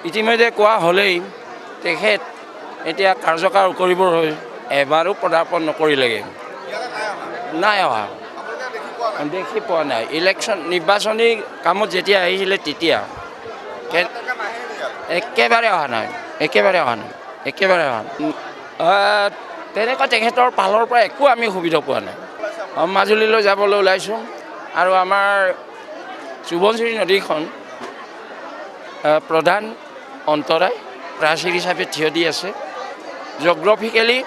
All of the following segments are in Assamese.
ইতিমধ্যে কোৱা হ'লেই তেখেত এতিয়া কাৰ্যকাৰ কৰিবলৈ এবাৰো পদাৰ্পণ নকৰিলেগৈ নাই অহা দেখি পোৱা নাই ইলেকশ্যন নিৰ্বাচনী কামত যেতিয়া আহিছিলে তেতিয়া একেবাৰে অহা নাই তেনেকুৱা তেখেতৰ ফালৰ পৰা একো আমি সুবিধা পোৱা নাই মাজুলীলৈ যাবলৈ ওলাইছোঁ আৰু আমাৰ সোৱণশিৰি নদীখন প্ৰধান অন্তৰায় প্ৰাচীৰ হিচাপে থিয় দি আছে জিঅ'গ্ৰাফিকেলি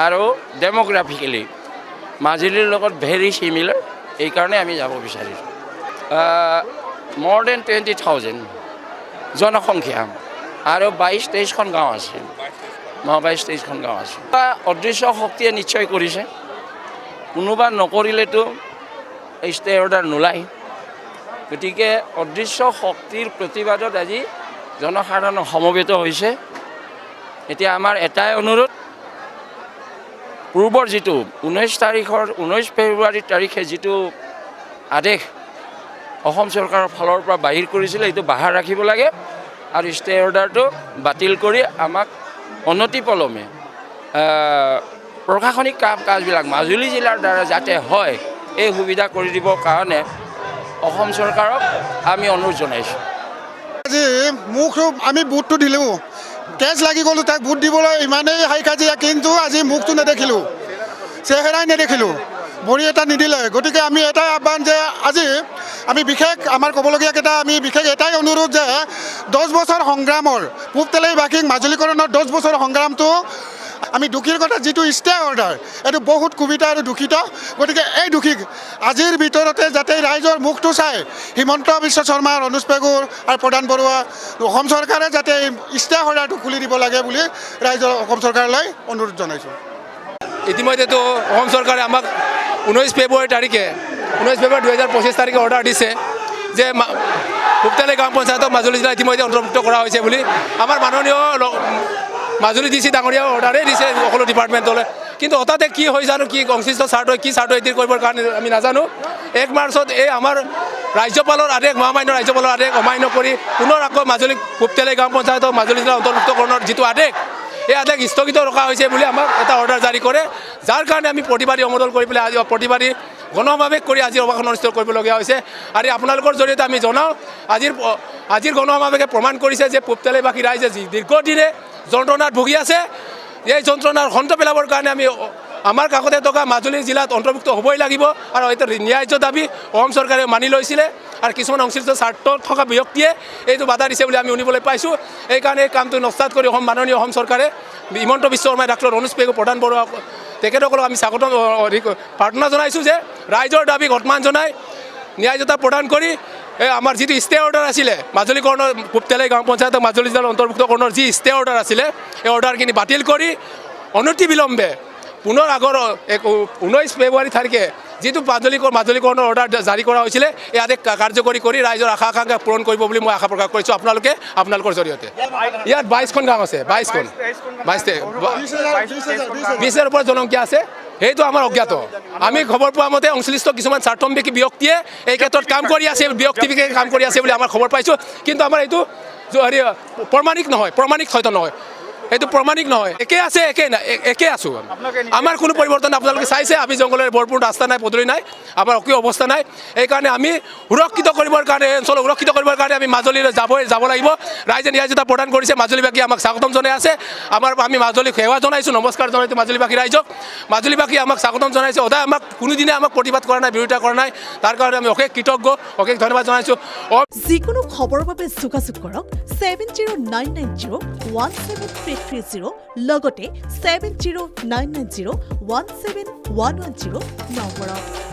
আৰু ডেম'গ্ৰাফিকেলি মাজুলীৰ লগত ভেৰি চিমিলাৰ এইকাৰণে আমি যাব বিচাৰিছোঁ more than 20,000 জনসংখ্যা আৰু 22-23খন গাঁও আছে 22-23খন গাঁও আছে অদৃশ্য শক্তিয়ে নিশ্চয় কৰিছে কোনোবা নকৰিলেতো ষ্টে অৰ্ডাৰ নোলায় গতিকে অদৃশ্য শক্তিৰ প্ৰতিবাদত আজি জনসাধাৰণ সমবেত হৈছে এতিয়া আমাৰ এটাই অনুৰোধ পূৰ্বৰ যিটো 19 ফেব্ৰুৱাৰী তাৰিখে যিটো আদেশ অসম চৰকাৰৰ ফালৰ পৰা বাহিৰ কৰিছিলে এইটো বাহাৰ ৰাখিব লাগে আৰু ষ্টে অৰ্ডাৰটো বাতিল কৰি আমাক অনতিপলমে প্ৰশাসনিক কামকাজবিলাক মাজুলী জিলাৰ দ্বাৰা যাতে হয় এই সুবিধা কৰি দিবৰ কাৰণে অসম চৰকাৰক আমি অনুৰোধ জনাইছোঁ আজি মোক আমি বুটটো দিলোঁ কেছ লাগি গ'লোঁ তাক বুট দিবলৈ ইমানেই হাই কাজিয়া কিন্তু আজি মুখটো নেদেখিলোঁ চেহেৰাই নেদেখিলোঁ ভৰি এটা নিদিলে গতিকে আমি এটাই আহ্বান যে আজি আমি বিশেষ আমাৰ ক'বলগীয়াকেইটা আমি বিশেষ এটাই অনুৰোধ যে 10 বছৰ সংগ্ৰামৰ পূব তেলেইবাসীক মাজুলীকৰণৰ 10 বছৰ সংগ্ৰামটো আমি দুখীৰ কথা যিটো ষ্টে অৰ্ডাৰ এইটো বহুত কুবিতা আৰু দূষিত গতিকে এই দোষীক আজিৰ ভিতৰতে যাতে ৰাইজৰ মুখটো চাই হিমন্ত বিশ্ব শৰ্মা অনুজ পেগুৰ আৰু প্ৰধান বৰুৱা অসম চৰকাৰে যাতে ষ্টে অৰ্ডাৰটো খুলি দিব লাগে বুলি ৰাইজৰ অসম চৰকাৰলৈ অনুৰোধ জনাইছোঁ ইতিমধ্যেতো অসম চৰকাৰে আমাক 19 ফেব্ৰুৱাৰী 2025 তাৰিখে অৰ্ডাৰ দিছে যে পূবতেলে গাঁও পঞ্চায়তক মাজুলী জিলা ইতিমধ্যে অন্তৰ্ভুক্ত কৰা হৈছে বুলি আমাৰ মাননীয় মাজুলী ডিচি ডাঙৰীয়া অৰ্ডাৰেই দিছে সকলো ডিপাৰ্টমেণ্টলৈ কিন্তু হঠাতে কি হৈ জানো কি সংশ্লিষ্ট চাৰ্ট হয় কি চাৰ্ট এডিট কৰিবৰ কাৰণে আমি নাজানো 1 মাৰ্চত এই আমাৰ ৰাজ্যপালৰ আদেশ মহামান্য ৰাজ্যপালৰ আদেশ অমান্য কৰি পুনৰ আকৌ মাজুলী পূবতেলে গাঁও পঞ্চায়তক মাজুলী জিলা অন্তৰ্ভুক্তকৰণৰ যিটো আদেশ এই আদেশ স্থগিত ৰখা হৈছে বুলি আমাক এটা অৰ্ডাৰ জাৰি কৰে যাৰ কাৰণে আমি প্ৰতিবাদী সমদল কৰি পেলাই আজি প্ৰতিবাদী গণসমাৱেশ কৰি আজি অৱকাশ অনুষ্ঠিত কৰিবলগীয়া হৈছে আৰু আপোনালোকৰ জৰিয়তে আমি জনাওঁ আজিৰ গণসমাৱেশে প্ৰমাণ কৰিছে যে পূবতেলেবাসী ৰাইজে দীৰ্ঘদিনে যন্ত্ৰণাত ভুগি আছে এই যন্ত্ৰণাৰ সন্ত পেলাবৰ কাৰণে আমি আমাৰ কাষতে থকা মাজুলী জিলাত অন্তৰ্ভুক্ত হ'বই লাগিব আৰু এইটো ন্যায্য দাবী অসম চৰকাৰে মানি লৈছিলে আৰু কিছুমান সংশ্লিষ্ট স্বাৰ্থ থকা ব্যক্তিয়ে এইটো বাধা দিছে বুলি আমি শুনিবলৈ পাইছোঁ এইকাৰণে এই কামটো নস্তাত কৰি মাননীয় অসম চৰকাৰে হিমন্ত বিশ্ব শৰ্মাই ডাক্তৰ অনুজ পেগু প্ৰধান বৰুৱা তেখেতসকলক আমি স্বাগতম প্ৰাৰ্থনা জনাইছোঁ যে ৰাইজৰ দাবীক সন্মান জনাই ন্যায়যতা প্ৰদান কৰি আমাৰ যিটো ষ্টে অৰ্ডাৰ আছিলে মাজুলীকৰণৰ পূবতেলে গাঁও পঞ্চায়তক মাজুলী জিলাৰ অন্তৰ্ভুক্তকৰণৰ যি ষ্টে অৰ্ডাৰ আছিলে এই অৰ্ডাৰখিনি বাতিল কৰি অনতিবিলম্বে পুনৰ আগৰ 19 ফেব্ৰুৱাৰী তাৰিখে যিটো মাজুলীকৰণৰ অৰ্ডাৰ জাৰি কৰা হৈছিলে এই আদেশ কাৰ্যকৰী কৰি ৰাইজৰ আশা আকাংক্ষা পূৰণ কৰিব বুলি মই আশা প্ৰকাশ কৰিছোঁ আপোনালোকৰ জৰিয়তে ইয়াত 22খন গাঁও আছে 22খন 20,000 ওপৰত জনসংখ্যা আছে সেইটো আমাৰ অজ্ঞাত আমি খবৰ পোৱা মতে সংশ্লিষ্ট কিছুমান স্বাৰ্থম্বেশী ব্যক্তিয়ে এই ক্ষেত্ৰত কাম কৰি আছে ব্যক্তিবিশেষে কাম কৰি আছে বুলি আমাৰ খবৰ পাইছোঁ কিন্তু আমাৰ এইটো প্ৰমাণিক হয়তো নহয় এইটো প্ৰমাণিক নহয় একে আছোঁ আমাৰ কোনো পৰিৱৰ্তন আপোনালোকে চাইছে আমি জংঘলেৰ ভৰপূৰ ৰাস্তা নাই পদূলি নাই আমাৰ একো অৱস্থা নাই এইকাৰণে আমি সুৰক্ষিত কৰিবৰ কাৰণে অঞ্চল সুৰক্ষিত কৰিবৰ কাৰণে আমি মাজুলীলৈ যাব লাগিব ৰাইজে ন্যায়যতা প্ৰদান কৰিছে মাজুলীবাসী আমাক স্বাগতম জনাই আছে আমি মাজুলীক সেৱা জনাইছোঁ নমস্কাৰ জনাইছোঁ মাজুলীবাসী ৰাইজক মাজুলীবাসী আমাক স্বাগতম জনাইছে সদায় আমাক কোনোদিনে আমাক প্ৰতিবাদ কৰা নাই বিৰোধিতা কৰা নাই তাৰ কাৰণে আমি অশেষ কৃতজ্ঞ অশেষ ধন্যবাদ জনাইছোঁ যিকোনো খবৰৰ বাবে যোগাযোগ কৰক 7099017330 লগতে 7099017110 নম্বৰত